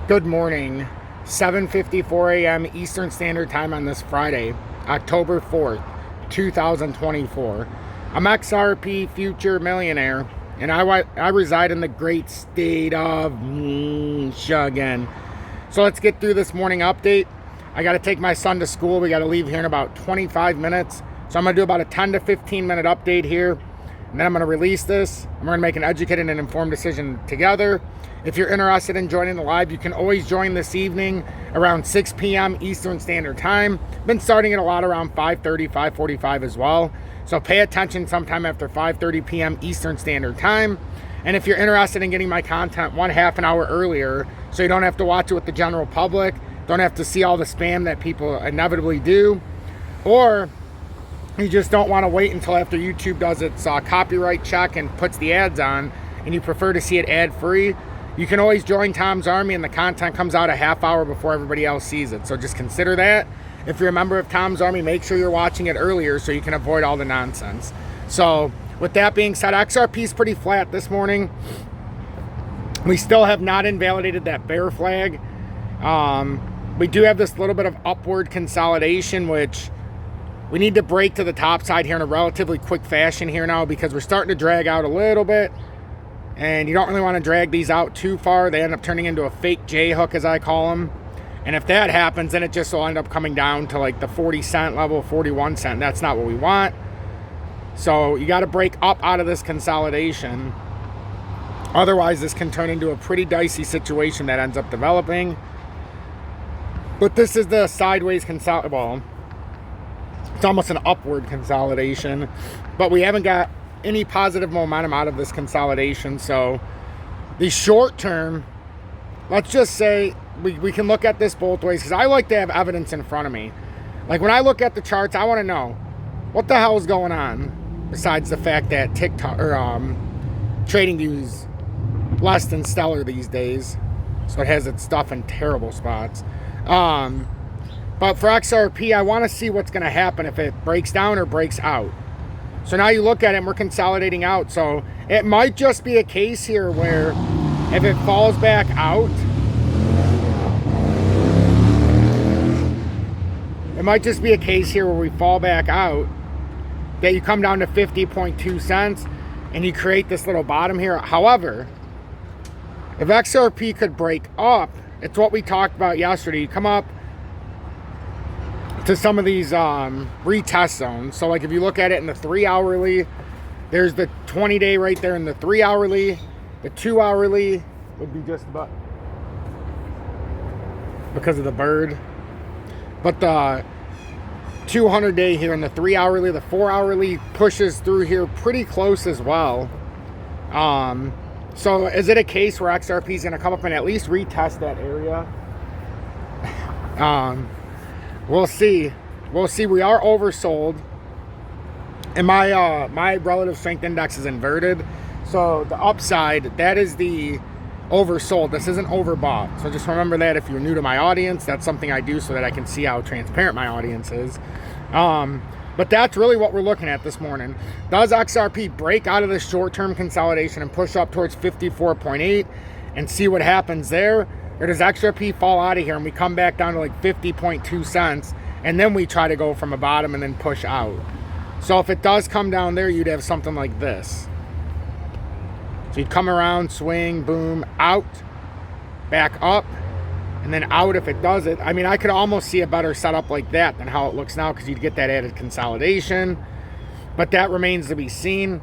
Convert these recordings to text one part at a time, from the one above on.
Good morning, 7:54 a.m. Eastern Standard Time on this Friday, October 4th, 2024. I'm XRP Future Millionaire, and I reside in the great state of Michigan. So let's get through this morning update. I got to take my son to school. We got to leave here in about 25 minutes. So I'm going to do about a 10 to 15 minute update here. And then I'm going to release this. I'm going to make an educated and informed decision together. If you're interested in joining the live, you can always join this evening around 6 p.m. Eastern Standard Time. Been starting it a lot around 5:30, 5:45 as well. So pay attention sometime after 5:30 p.m. Eastern Standard Time. And if you're interested in getting my content half an hour earlier, so you don't have to watch it with the general public, don't have to see all the spam that people inevitably do, or you just don't want to wait until after YouTube does its copyright check and puts the ads on, and you prefer to see it ad-free, you can always join Tom's Army, and the content comes out a half hour before everybody else sees it. So just consider that. If you're a member of Tom's Army, make sure you're watching it earlier so you can avoid all the nonsense. So with that being said, XRP is pretty flat this morning. We still have not invalidated that bear flag. We do have this little bit of upward consolidation, which we need to break to the top side here in a relatively quick fashion here now, because we're starting to drag out a little bit. And you don't really want to drag these out too far. They end up turning into a fake J hook, as I call them. And if that happens, then it just will end up coming down to like the 40-cent level, 41 cent. That's not what we want. So you got to break up out of this consolidation. Otherwise, this can turn into a pretty dicey situation that ends up developing. But this is the sideways consolidation. Well, it's almost an upward consolidation. But we haven't got any positive momentum out of this consolidation. So the short term, let's just say we can look at this both ways, because I like to have evidence in front of me. Like when I look at the charts, I want to know what the hell is going on, besides the fact that TikTok or TradingView is less than stellar these days, so it has its stuff in terrible spots. But for XRP, I want to see what's going to happen if it breaks down or breaks out. So now you look at it and we're consolidating out. So it might just be a case here where if it falls back out, it might just be a case here where we fall back out, that you come down to 50.2 cents and you create this little bottom here. However, if XRP could break up, it's what we talked about yesterday. You come up to some of these retest zones. So like if you look at it in the 3 hourly, there's the 20-day right there in the 3 hourly. The 2 hourly would be just about, because of the bird. But the 200-day here in the 3 hourly, the 4 hourly pushes through here pretty close as well. So is it a case where XRP is going to come up and at least retest that area? We'll see. We'll see. We are oversold, and my relative strength index is inverted. So the upside, that is the oversold. This isn't overbought. So just remember that if you're new to my audience. That's something I do so that I can see how transparent my audience is. But that's really what we're looking at this morning. Does XRP break out of this short-term consolidation and push up towards 54.8 and see what happens there? Or does XRP fall out of here and we come back down to like 50.2 cents and then we try to go from a bottom and then push out? So if it does come down there, you'd have something like this. So you'd come around, swing, boom, out, back up, and then out if it does it. I mean, I could almost see a better setup like that than how it looks now, because you'd get that added consolidation. But that remains to be seen.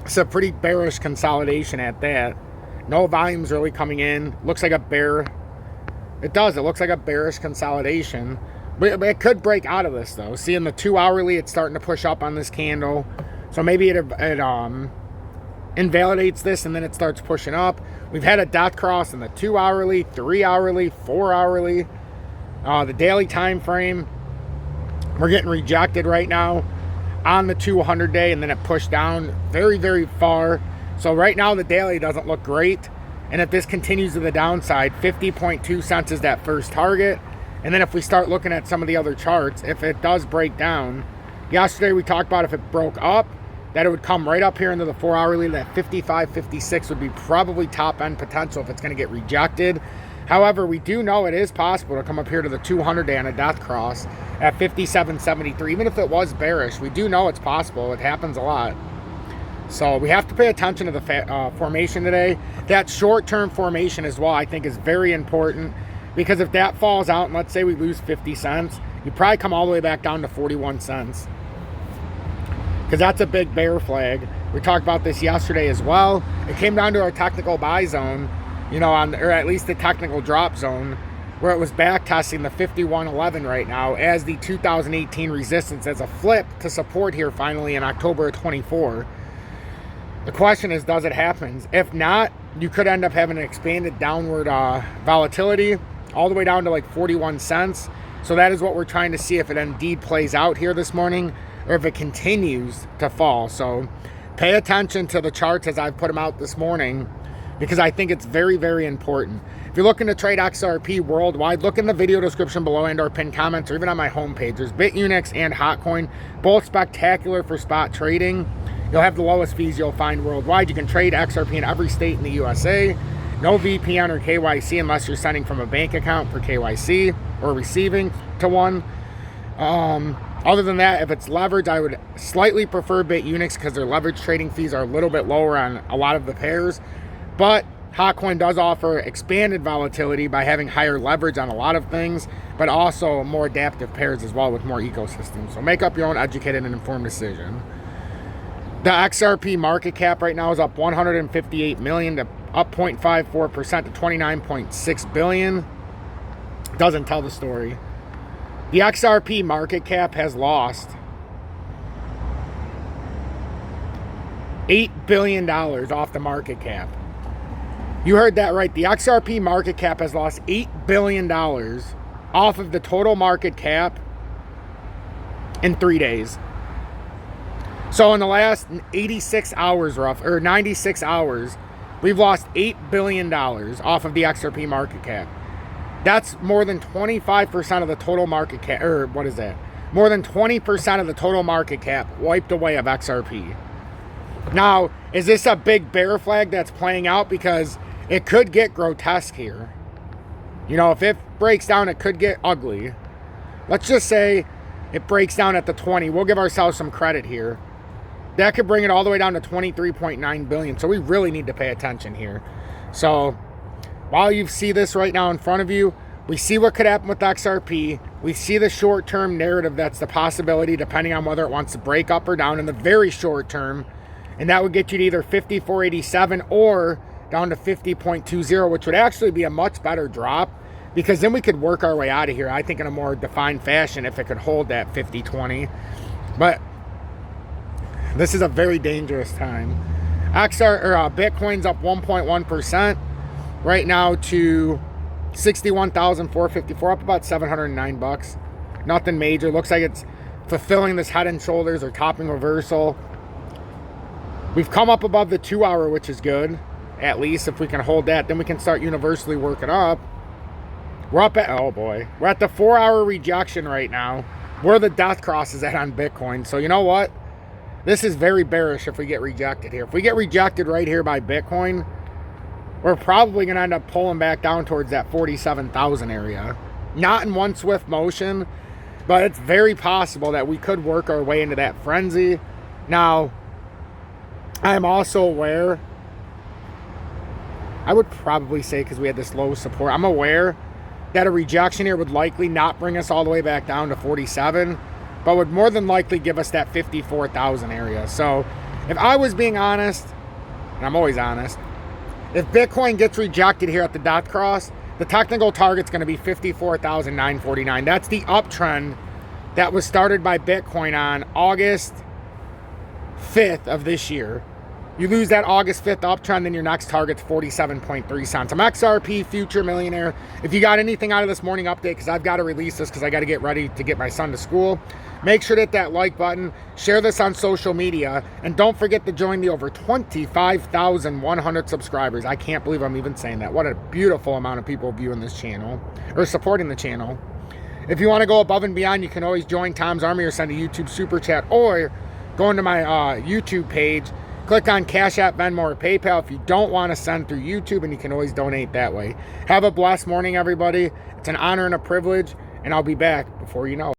It's a pretty bearish consolidation at that. No volume's really coming in. Looks like a bear. It does. It looks like a bearish consolidation. But it could break out of this, though. See, in the 2 hourly, it's starting to push up on this candle. So maybe it invalidates this and then it starts pushing up. We've had a dot cross in the 2 hourly, 3 hourly, 4 hourly. The daily time frame, we're getting rejected right now on the 200-day, and then it pushed down very, very far. So right now the daily doesn't look great, and if this continues to the downside, 50.2 cents is that first target. And then if we start looking at some of the other charts, if it does break down, yesterday we talked about if it broke up, that it would come right up here into the 4 hourly. That 55, 56 would be probably top end potential if it's going to get rejected. However, we do know it is possible to come up here to the 200 day on a death cross at 57.73. Even if it was bearish, we do know it's possible. It happens a lot. So we have to pay attention to the formation today. That short-term formation as well, I think, is very important, because if that falls out and let's say we lose 50 cents, you probably come all the way back down to 41 cents, because that's a big bear flag. We talked about this yesterday as well. It came down to our technical buy zone, you know, or at least the technical drop zone, where it was back testing the 51.11 right now as the 2018 resistance, as a flip to support here finally in October of 24. The question is, does it happen? If not, you could end up having an expanded downward volatility all the way down to like 41 cents. So that is what we're trying to see, if it indeed plays out here this morning or if it continues to fall. So pay attention to the charts as I've put them out this morning, because I think it's very, very important. If you're looking to trade XRP worldwide, look in the video description below and or pinned comments, or even on my homepage. There's BitUnix and Hotcoin, both spectacular for spot trading. You'll have the lowest fees you'll find worldwide. You can trade XRP in every state in the USA. No VPN or KYC unless you're sending from a bank account for KYC or receiving to one. Other than that, if it's leverage, I would slightly prefer BitUnix because their leverage trading fees are a little bit lower on a lot of the pairs. But Hotcoin does offer expanded volatility by having higher leverage on a lot of things, but also more adaptive pairs as well with more ecosystems. So make up your own educated and informed decision. The XRP market cap right now is up 158 million to up 0.54% to 29.6 billion. Doesn't tell the story. The XRP market cap has lost $8 billion off the market cap. You heard that right. The XRP market cap has lost $8 billion off of the total market cap in 3 days. So in the last 96 hours, 96 hours, we've lost $8 billion off of the XRP market cap. That's more than 25% of the total market cap, or what is that? More than 20% of the total market cap wiped away of XRP. Now, is this a big bear flag that's playing out? Because it could get grotesque here. You know, if it breaks down, it could get ugly. Let's just say it breaks down at the 20. We'll give ourselves some credit here. That could bring it all the way down to 23.9 billion. So we really need to pay attention here. So while you see this right now in front of you, we see what could happen with XRP. We see the short-term narrative that's the possibility, depending on whether it wants to break up or down in the very short term. And that would get you to either 54.87 or down to 50.20, which would actually be a much better drop, because then we could work our way out of here, I think, in a more defined fashion if it could hold that 50.20. But this is a very dangerous time. Bitcoin's up 1.1% right now to 61,454, up about $709. Nothing major. Looks like it's fulfilling this head and shoulders or topping reversal. We've come up above the 2 hour, which is good. At least if we can hold that, then we can start universally working up. We're up at, oh boy, we're at the 4 hour rejection right now, where the death cross is at on Bitcoin. So you know what? This is very bearish if we get rejected here. If we get rejected right here by Bitcoin, we're probably going to end up pulling back down towards that 47,000 area. Not in one swift motion, but it's very possible that we could work our way into that frenzy. Now, I'm also aware, I would probably say, because we had this low support, I'm aware that a rejection here would likely not bring us all the way back down to 47, but would more than likely give us that 54,000 area. So if I was being honest, and I'm always honest, if Bitcoin gets rejected here at the death cross, the technical target's going to be 54,949. That's the uptrend that was started by Bitcoin on August 5th of this year. You lose that August 5th uptrend, then your next target's 47.3 cents. I'm XRP Future Millionaire. If you got anything out of this morning update, because I've got to release this because I got to get ready to get my son to school, make sure to hit that like button, share this on social media, and don't forget to join the over 25,100 subscribers. I can't believe I'm even saying that. What a beautiful amount of people viewing this channel, or supporting the channel. If you want to go above and beyond, you can always join Tom's Army or send a YouTube super chat, or going to my YouTube page. Click on Cash App, Venmo, or PayPal if you don't want to send through YouTube, and you can always donate that way. Have a blessed morning, everybody. It's an honor and a privilege, and I'll be back before you know it.